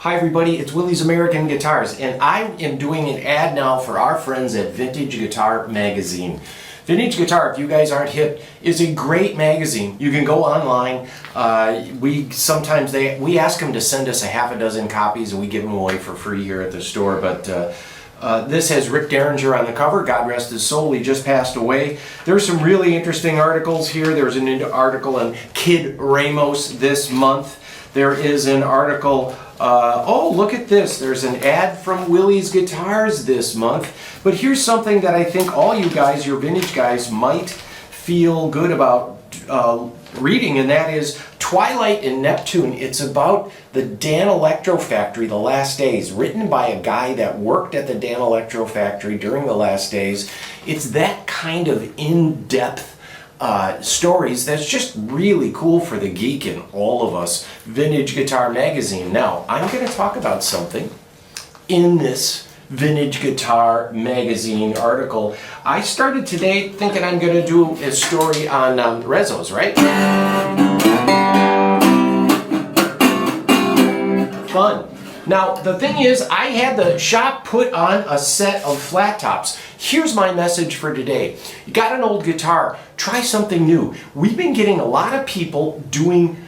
Hi everybody, it's Willie's American Guitars, and I am doing an ad now for our friends at Vintage Guitar Magazine. Vintage Guitar, if you guys aren't hip, is a great magazine. You can go online. We ask them to send us a half a dozen copies and we give them away for free here at the store. But this has Rick Derringer on the cover. God rest his soul, he just passed away. There's some really interesting articles here. There's an article on Kid Ramos this month. There is an article, oh look at this, there's an ad from Willie's Guitars this month. But here's something that I think all you guys, your vintage guys, might feel good about reading, and that is Twilight and Neptune. It's about the Dan Electro Factory, the last days, written by a guy that worked at the Dan Electro Factory during the last days. It's that kind of in-depth stories that's just really cool for the geek in all of us. Vintage Guitar Magazine. Now, I'm going to talk about something in this Vintage Guitar Magazine article. I started today thinking I'm going to do a story on Rezos, right? Fun. Now, the thing is, I had the shop put on a set of flat tops. Here's my message for today. You got an old guitar, try something new. We've been getting a lot of people doing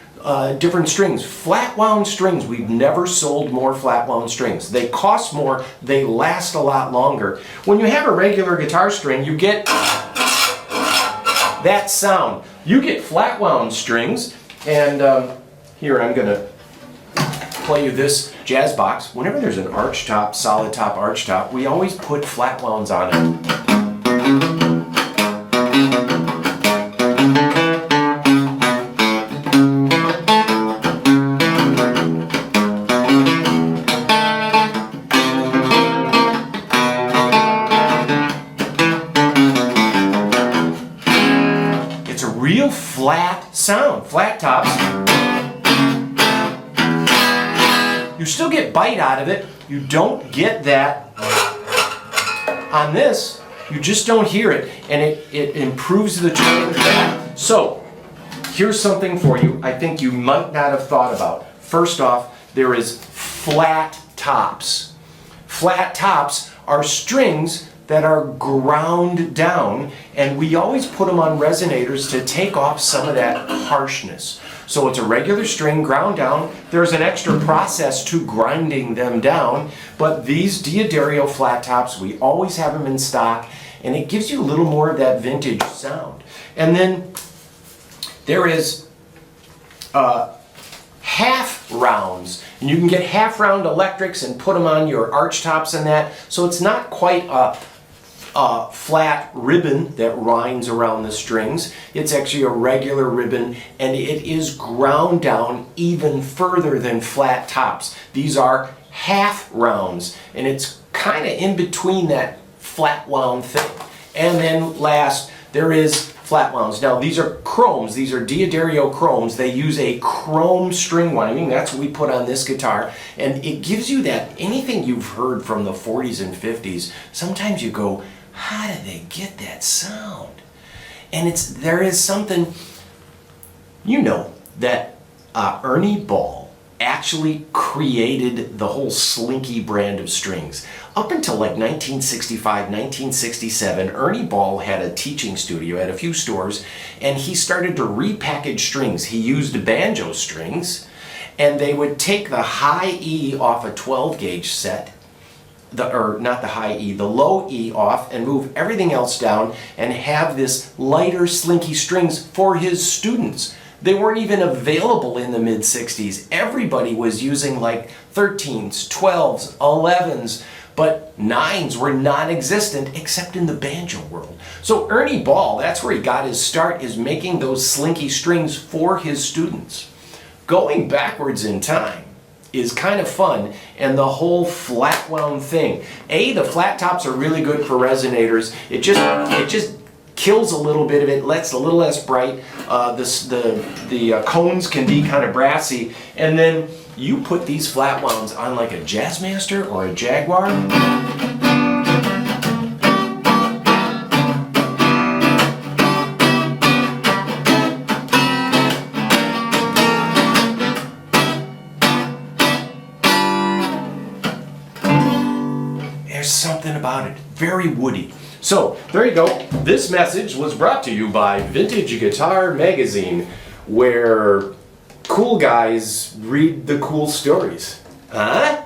different strings, flat wound strings. We've never sold more flat wound strings. They cost more, they last a lot longer. When you have a regular guitar string, you get that sound. You get flat wound strings, and here I'm gonna play you this jazz box. Whenever there's an arch top, solid top, arch top, we always put flat wounds on it. It's a real flat sound, flat tops. You still get bite out of it. You don't get that on this. You just don't hear it, and it improves the tone. So, here's something for you I think you might not have thought about. First off, there is flat tops. Flat tops are strings that are ground down, and we always put them on resonators to take off some of that harshness. So it's a regular string ground down. There's an extra process to grinding them down, but these D'Addario flat tops, we always have them in stock, and it gives you a little more of that vintage sound. And then there is half rounds, and you can get half round electrics and put them on your arch tops and that, so it's not quite a flat ribbon that winds around the strings. It's actually a regular ribbon, and it is ground down even further than flat tops. These are half rounds, and it's kind of in between that flat wound thing. And then last, there is flat wounds. Now these are chromes. These are D'Addario chromes. They use a chrome string winding. That's what we put on this guitar, and it gives you that, anything you've heard from the 40s and 50s, sometimes you go, how did they get that sound? And there is something, you know, that Ernie Ball actually created the whole Slinky brand of strings. Up until like 1965, 1967, Ernie Ball had a teaching studio at a few stores, and he started to repackage strings. He used banjo strings, and they would take the high E off a 12 gauge set, the low E off, and move everything else down and have this lighter slinky strings for his students. They weren't even available in the mid-60s. Everybody was using like 13s, 12s, 11s, but 9s were non-existent except in the banjo world. So Ernie Ball, that's where he got his start, is making those slinky strings for his students. Going backwards in time is kind of fun, and the whole flat wound thing. The flat tops are really good for resonators. It just kills a little bit of it, lets a little less bright. The cones can be kind of brassy, and then you put these flat wounds on like a Jazzmaster or a Jaguar. There's something about it, very woody. So, there you go. This message was brought to you by Vintage Guitar Magazine, where cool guys read the cool stories. Huh?